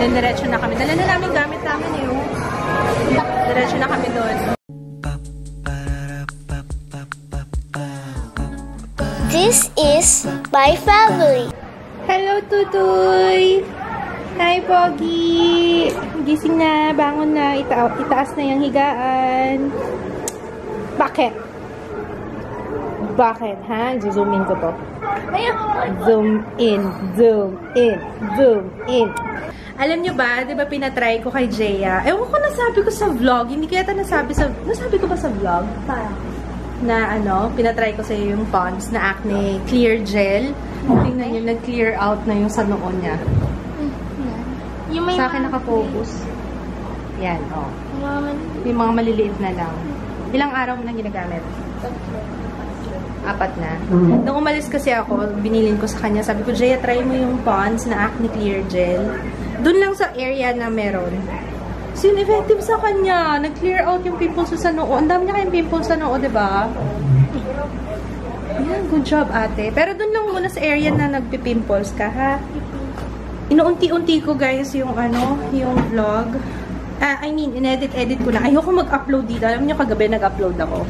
Then, diretso na kami. Dala na namin gamit namin eh. Diretso na kami doon. This is my family. Hello, Tutoy! Hi, Pogi! Gising na, bangon na, itaas na yung higaan. Bakit? Bakit, ha? Zoom in ko to. Zoom in, zoom in, zoom in. Alam nyo ba, di ba pinatry ko kay Jaya? Ewan ko nasabi ko sa vlog. Hindi ko yata nasabi ko ba sa vlog? Na ano, pinatry ko sa yung Pond's na Acne Clear Gel. Tingnan nyo, nag-clear out na yung sa noon niya. Sa akin nakafocus. Yan, oh. Yung mga maliliit na lang. Ilang araw mo nang ginagamit? 4 na. Nung umalis kasi ako, binilin ko sa kanya. Sabi ko, Jaya, try mo yung Pond's na Acne Clear Gel. Doon lang sa area na meron. So, yun, effective sa kanya. Nag-clear out yung pimples sa noo. Ang dami niya kayong pimples sa noo, diba? Yan, good job, ate. Pero doon lang muna sa area na nagpipimples ka, ha? Inuunti-unti ko, guys, yung ano, yung vlog. I mean, in-edit ko lang. Ayoko mag-upload dito. Alam niyo, kagabi nag-upload ako.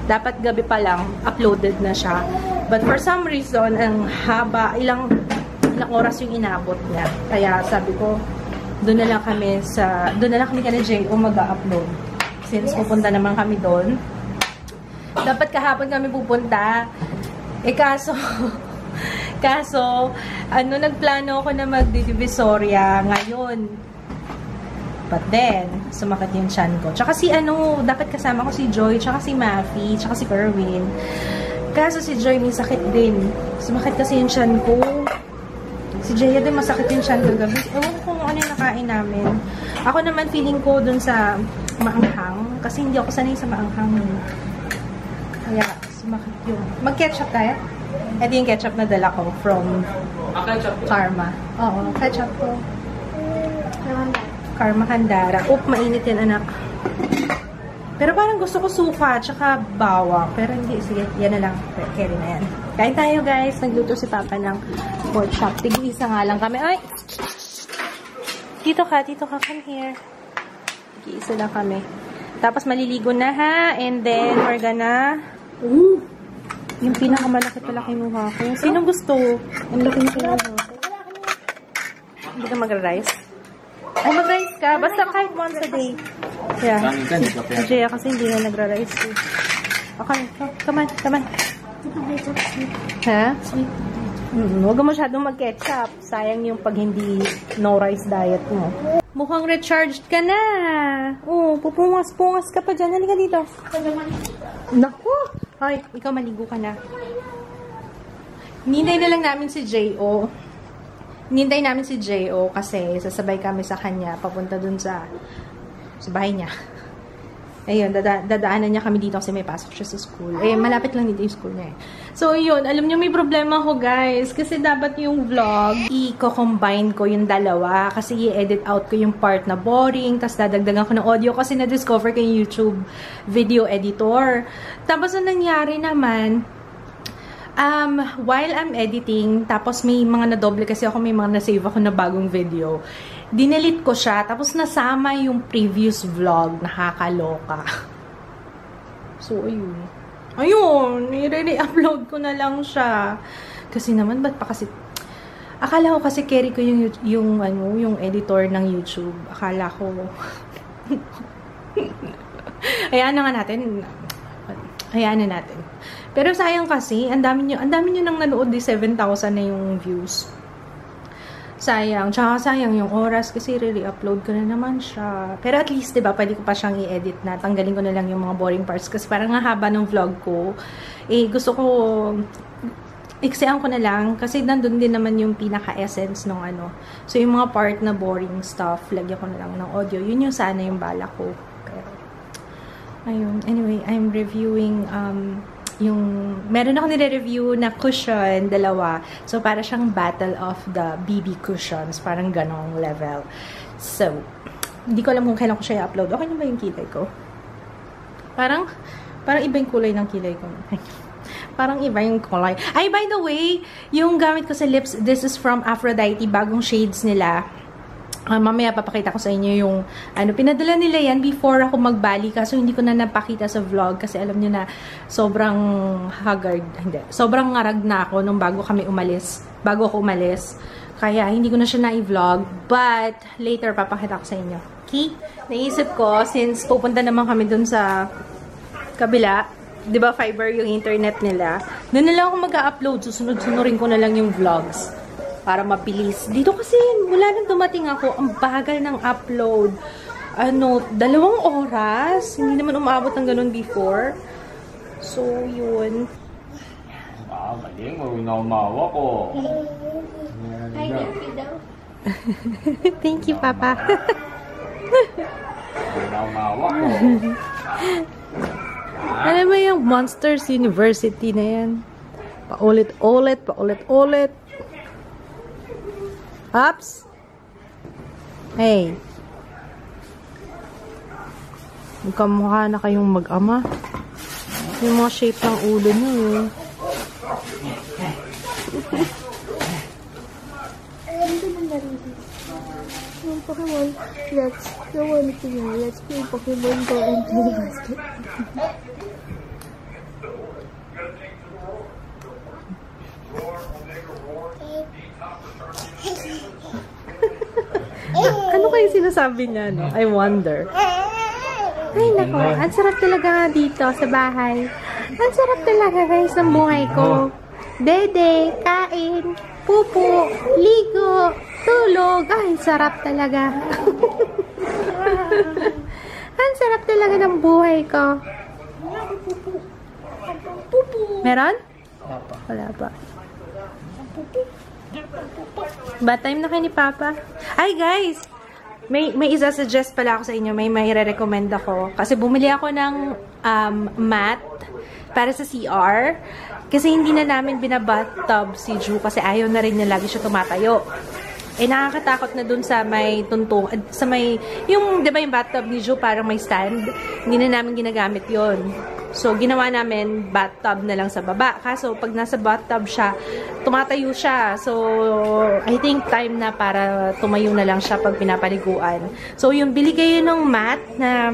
Dapat gabi pa lang, uploaded na siya. But for some reason, ang haba, ilang oras yung inabot niya. Kaya sabi ko, doon na lang kami kay J.O. mag-upload. Since pupunta naman kami doon. Dapat kahapon kami pupunta. Kaso, nagplano ako na magdi-divisoria ngayon. But then, sumakit yung tiyan ko. Tsaka dapat kasama ko si Joy, tsaka si Maffy, tsaka si Kerwin. Kaso si Joy may sakit din. Sumakit kasi yung tiyan ko. Si Jaya din masakit yung tiyan ko gabi. Ewan ko kung ano yung nakain namin. Ako naman feeling ko dun sa maanghang. Kasi hindi ako sanay sa maanghang. Kaya, sumakit yun. Mag-ketchup tayo? Ito yung ketchup na dala ko from Karma. Oo, ketchup ko. Karma Handara. Oop, mainit yan, anak. Pero parang gusto ko suka, tsaka bawang. Pero hindi, sige, yan na lang. Carry na yan. Kain tayo, guys. Nagluto si Papa ng pork chop. Tig-isa nga lang kami. Ay! Tito ka, come here. Tig-isa lang kami. Tapos maliligo na, ha? And then, we're gonna... Yung pinakamalaki-palaki mukha ko. Sino gusto? Ang laki na sila. Hindi ka mag-rice? Ay, mag-rice ka. Basta kahit once a day. Yeah. Jaya kasi hindi na nagra-rice. Okay. Come on. Ha? Huwag mo masyadong mag-ketchup. Sayang yung pag hindi no-rice diet mo. Mukhang recharged ka na. Oh, pupungas-pungas ka pa dyan. Halika dito. Naku! Hoy, ikaw maligo ka na. Nintay na lang namin si J.O. Nintay namin si J.O. kasi sasabay kami sa kanya papunta dun sa bahay niya. Ayun, dadaanan niya kami dito kasi may pasok siya sa school. Eh, malapit lang dito yung school niya eh. So, yun. Alam niyo, may problema ko, guys. Kasi dapat yung vlog, i-combine ko yung dalawa. Kasi i-edit out ko yung part na boring. Tapos dadagdagan ko ng audio kasi na-discover ko yung YouTube video editor. Tapos, ang nangyari naman, while I'm editing, tapos may mga nadoble kasi ako, may mga na-save ako na bagong video. Dinelit ko siya, tapos nasama yung previous vlog. Nakakaloka. So, ayun. Ayun, i-re-upload ko na lang siya. Kasi naman, ba't pa kasi... Akala ko kasi carry ko yung editor ng YouTube. Akala ko... Hayaan na nga natin. Hayaan na natin. Pero sayang kasi, ang dami nyo nang nanood, 7,000 na yung views. Sayang. Tsaka sayang yung oras kasi re-upload ko na naman siya. Pero at least, diba, pwede ko pa siyang i-edit na. Tanggalin ko na lang yung mga boring parts kasi parang ang haba ng vlog ko. Eh, gusto ko iksian ko na lang kasi nandun din naman yung pinaka-essence ng ano. So, yung mga part na boring stuff, lagyan ko na lang ng audio. Yun yung sana yung bala ko. Pero, ayun. Anyway, I'm reviewing, meron ako nire-review na cushion, dalawa. So, para siyang battle of the BB cushions. Parang ganong level. So, hindi ko alam kung kailan ko siya i-upload. Okay na ba yung kilay ko? Parang iba yung kulay ng kilay ko. Parang iba yung kulay. Ay, by the way, yung gamit ko sa lips, this is from Aphrodite. Bagong shades nila. Mamaya papakita ko sa inyo yung pinadala nila yan before ako magbali, kaso hindi ko na napakita sa vlog kasi alam niyo na sobrang sobrang ngarag na ako nung bago ako umalis. Kaya hindi ko na siya na-vlog, but later papakita ko sa inyo. Okay? Naisip ko, since pupunta naman kami dun sa kabila, 'di ba fiber yung internet nila, doon na lang ako mag-upload, susunod-sunurin ko na lang yung vlogs. Para mabilis. Dito kasi, mula nang dumating ako, ang bagal ng upload. 2 oras. Hindi naman umabot ng ganun before. So, yun. Galing. Umawa ko. Ay, thank you daw. Thank you, Papa. Umawa ko. Alam mo yung Monsters University na yan? Paulit-ulit. Ups! Hey! Magkamukha na kayong mag-ama. Yung mga shape ng ulo nyo eh. Alam ko na narinig. Yung Pokemon, let's play Pokemon Go and play basket. Ano kayo sinasabi niya, no? I wonder. Ay, nako. Ang sarap talaga nga dito sa bahay. Ang sarap talaga, guys, ng buhay ko. Dede, kain, pupo, ligo, tulog. Ay, sarap talaga. Ang sarap talaga ng buhay ko. Meron? Wala pa. Bad time na kayo ni Papa. Ay, guys! May isa-suggest pala ako sa inyo. May re-recommend ako. Kasi bumili ako ng mat para sa CR. Kasi hindi na namin binabathtub si Ju. Kasi ayaw na rin niya lagi siya tumatayo. Eh, nakakatakot na dun sa may tuntung. Sa may, yung, di ba yung bathtub ni Ju parang may stand? Hindi na namin ginagamit yon. So, ginawa namin bathtub na lang sa baba. Kaso, pag nasa bathtub siya, tumatayo siya. So, I think time na para tumayo na lang siya pag pinapaliguan. So, yung bili kayo ng mat na,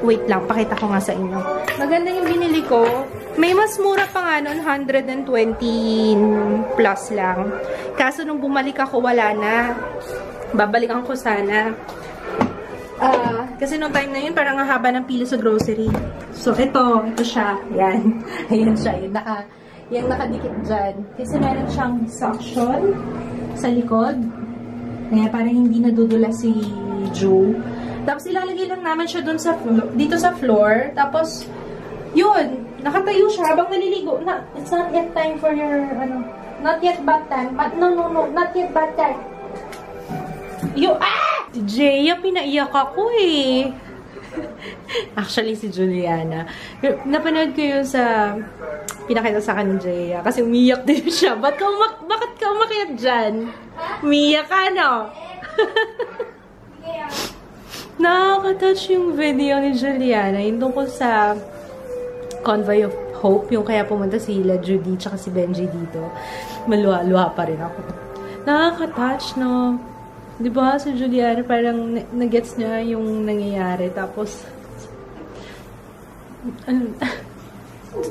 wait lang, pakita ko nga sa inyo. Maganda yung binili ko. May mas mura pa nga nun, 120 plus lang. Kaso, nung bumalik ako, wala na. Babalikan ko sana. Kasi nung time na yun, parang ang haba ng pila sa grocery. So, ito siya. Yan. Ayan siya. Yung nakadikit dyan. Kasi meron siyang suction sa likod. Kaya parang hindi nadudula si Ju. Tapos, ilalagay lang naman siya dun sa dito sa floor. Tapos, yun. Nakatayo siya habang naliligo. It's not yet time for your, not yet bath time. No. Not yet bath time. Si Jaya, pinaiyak ako eh. Actually, si Juliana. Napanood ko yun sa pinakita sa akin ni Jaya. Kasi umiyak din siya. Bakit ka umakyat dyan? Umiyak ka, no? Nakaka-touch yung video ni Juliana. Yung tungkol sa Convoy of Hope. Yung kaya pumunta sila Judy tsaka si Benji dito. Maluha-luha pa rin ako. Nakaka-touch, no? Diba, si Juliana parang nagets niya yung nangyayari. Tapos,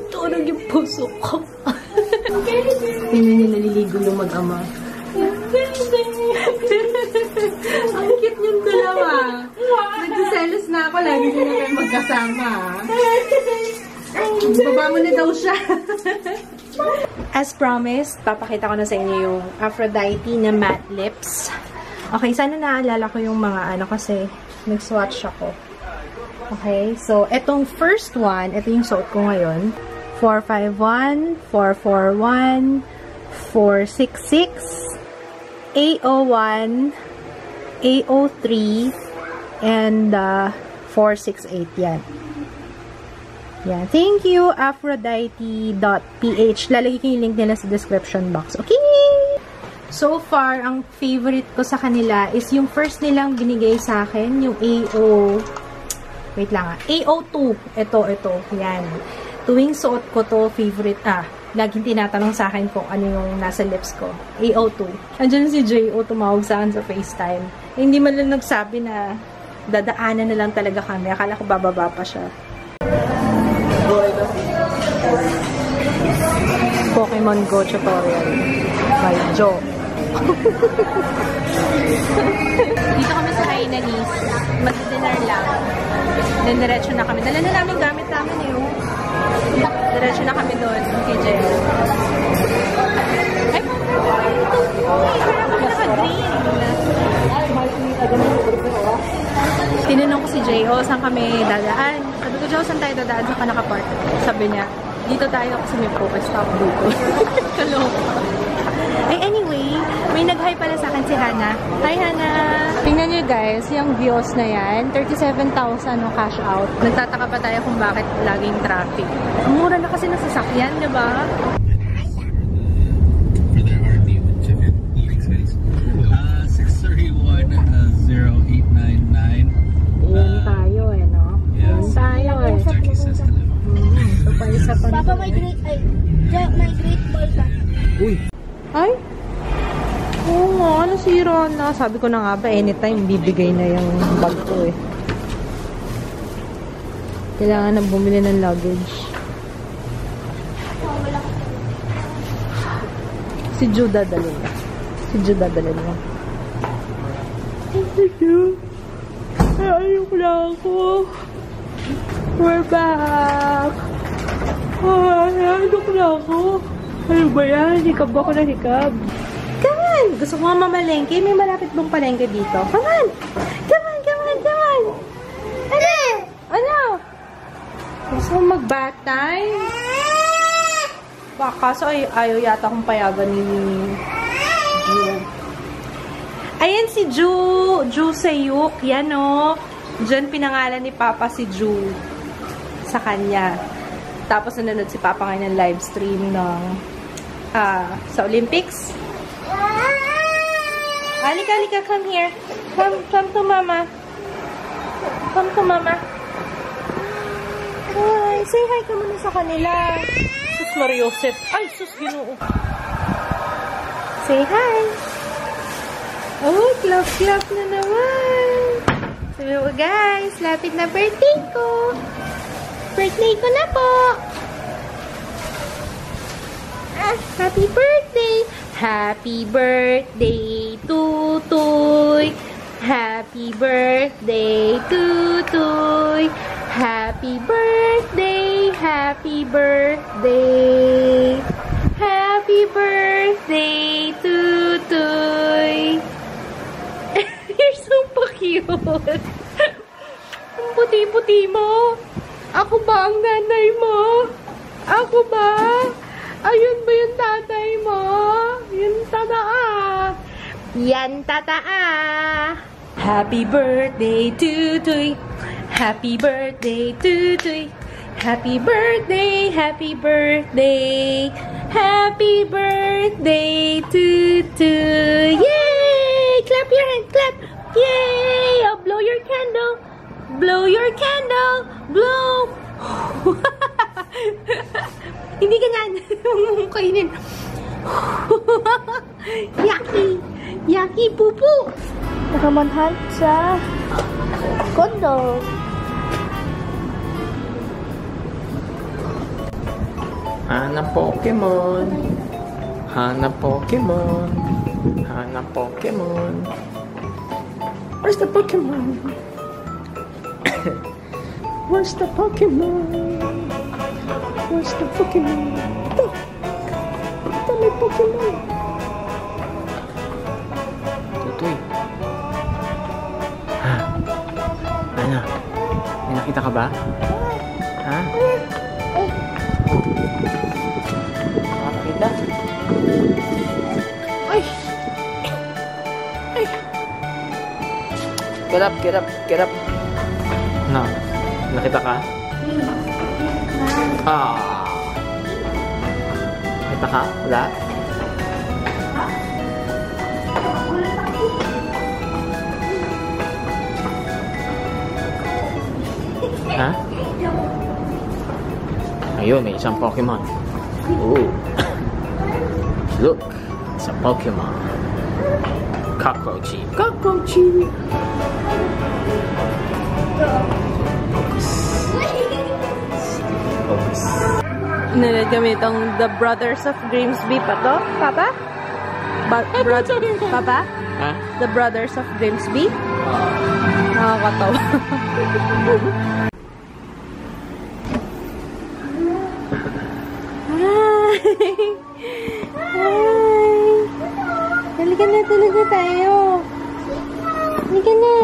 tutulog yung puso ko. Tingnan niya naliligo yung mag-ama. Ang cute yung dalawa. Nagsiselos na ako. Lagi sila kayo magkasama. Baba mo na daw siya. As promised, papakita ko na sa inyo yung Aphrodite na matte lips. Okay, sana naalala ko yung mga kasi nag-swatch ako. Okay, so etong first one, ito yung suot ko ngayon. 451, 441, 466, A01, A03, and 468 yan. Yan. Thank you, Aphrodite.ph. Lalagay ko yung link nila sa description box. Okay? So far, ang favorite ko sa kanila is yung first nilang binigay sa akin, yung wait lang A02. Ito. Yan. Tuwing suot ko to, favorite, laging tinatanong sa akin kung ano yung nasa lips ko. A02. Andiyan si J.O. tumawag sa akin sa FaceTime. Hindi man lang nagsabi na dadaanan na lang talaga kami. Akala ko bababa pa siya. Pokemon Go tutorial by Joe. Dito kami sa Hainanis. Mag-dinner lang. Then diretso na kami. Dala na namin gamit namin eh. Diretso na kami doon. Kay Joe. Ay, ito. Parang kami naka-green. Tinanong ko si J.O. saan kami dadaan. Sabi ko, Joe, saan tayo dadaan? Saan ka nakapark? Sabi niya, dito tayo kasi may Pokestop dito. Kaloko. Ay, anyway, may nag-hi pala sa akin si Hana. Hi, Hana! Tingnan nyo guys, yung views na yan. 37,000 no cash out. Nagtataka pa tayo kung bakit laging traffic. Mura na kasi ng sasakyan, di ba? For their RV with chicken living space. 631-0899. Yan tayo eh, no? Yan tayo eh. Ito pa isa pa. Papa, may great ball pa. Uy! Ay? Oo nga, nasira na. Sabi ko na nga ba, anytime bibigay na yung bag ko eh. Kailangan na bumili ng luggage. Si Judah dalhin na. Si Judah dalhin mo. Ayok na ako. We're back. Ay, ayok na ako. Ano ba yan? Hikab ako na hikab. Come on! Gusto ko nga mamalengke. May malapit bang palengke dito? Come on! Come on! Come on! Come on! Ano? Ano? Gusto mo magbatay? Baka so ayaw yata akong payagan ni Ju. Ayan si Ju. Ju Seyuk. Yan o. Diyan pinangalan ni Papa si Ju sa kanya. Tapos nanonood si Papa ngayon ng live stream ng sa Olympics. Halika, halika, come here. Come to Mama. Come to Mama. Hi, say hi ka muna sa kanila. Sus Mariosep. Ay, sus Ginoo. Say hi. Oh, clap na naman. So guys, lapit na birthday ko. Birthday ko na po. Happy birthday! Happy birthday, Tutoy! Happy birthday, Tutoy! Happy birthday! Happy birthday! Happy birthday, Tutoy! You're so cute! Ang puti-puti mo! Ako ba ang nanay mo? Ako ba? Ayun ba yung tatay mo? Yung tataa. Yan tataa. Happy birthday, Tutoy. Happy birthday, Tutoy. Happy birthday, happy birthday. Happy birthday, Tutoy. Yay! Clap your hand, clap. Yay! Oh, blow your candle. Blow your candle. Blow. Hindi ganyan. Huwag kainin. Yucky. Yucky pupu. Nakamanhan sa condo. Hanap Pokemon. Hanap Pokemon. Hanap Pokemon. Where's the Pokemon? Where's the Pokemon? Where's the Pokemon? Ito! Ito may Pokemon! Tutoy! Ha? Ano? May nakita ka ba? Ha? Nakakita? Ay! Ay! Get up! Get up! Get up! No. Nakita ka? Nakita ka? Wala? Ha? Ayun, may isang Pokemon. Ooh. Look, it's a Pokemon. Cockroachy. Cockroachy. Nanood kami itong The Brothers of Grimsby pa to. Papa? Papa? Huh? The Brothers of Grimsby? Nakakatawa. Hi! Hi! Halika na talaga tayo. Halika na.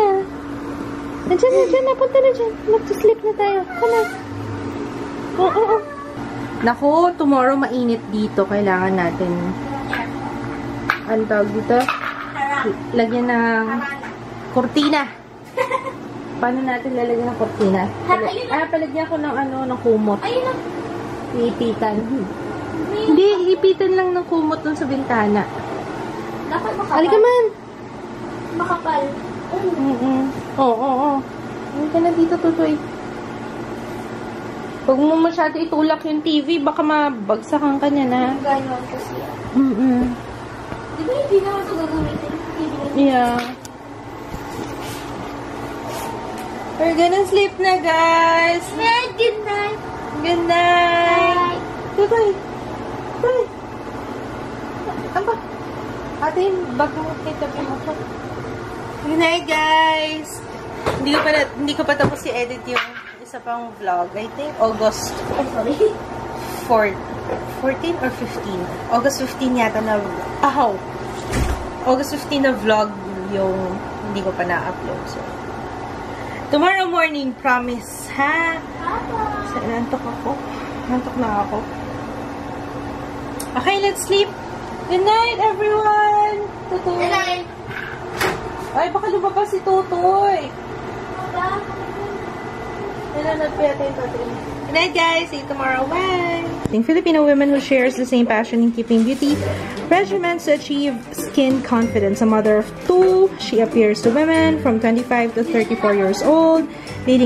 Nandiyan, napunta na dyan. Mag-sleep na tayo. Come on. Oo. Naku, tomorrow mainit dito. Kailangan natin ang tawag dito? Lagyan ng kurtina. Paano natin lalagyan ng kurtina? Palagyan ko ng ng kumot. Iipitan. Hindi, iipitan lang ng kumot dun sa bintana. Dapat makapal. Halika man! Makapal. Oo. Halika na dito, Tutoy. Huwag mo masyado itulak yung TV, baka mabagsakan ka niya na. Ganon kasi. Di ba hindi naman ito gagamitin? Yeah. We're gonna sleep na, guys. Good night. Good night. Tutoy. Tutoy. Aba. Ate, yung bag mo kita mo ko. Good night, guys. Hindi ko pa tapos i-edit yung isa pang vlog. I think August 14 or 15. August 15 yata na August 15 na vlog yung hindi ko pa na-upload. So, tomorrow morning, promise, ha? So, nantok ako. Nantok na ako. Okay, let's sleep. Good night, everyone! Tutoy. Good night. Ay, baka lumabas si Tutoy. Good night, guys. See you tomorrow. Bye. Filipino women who shares the same passion in keeping beauty regimens to achieve skin confidence. A mother of 2, she appears to women from 25 to 34 years old.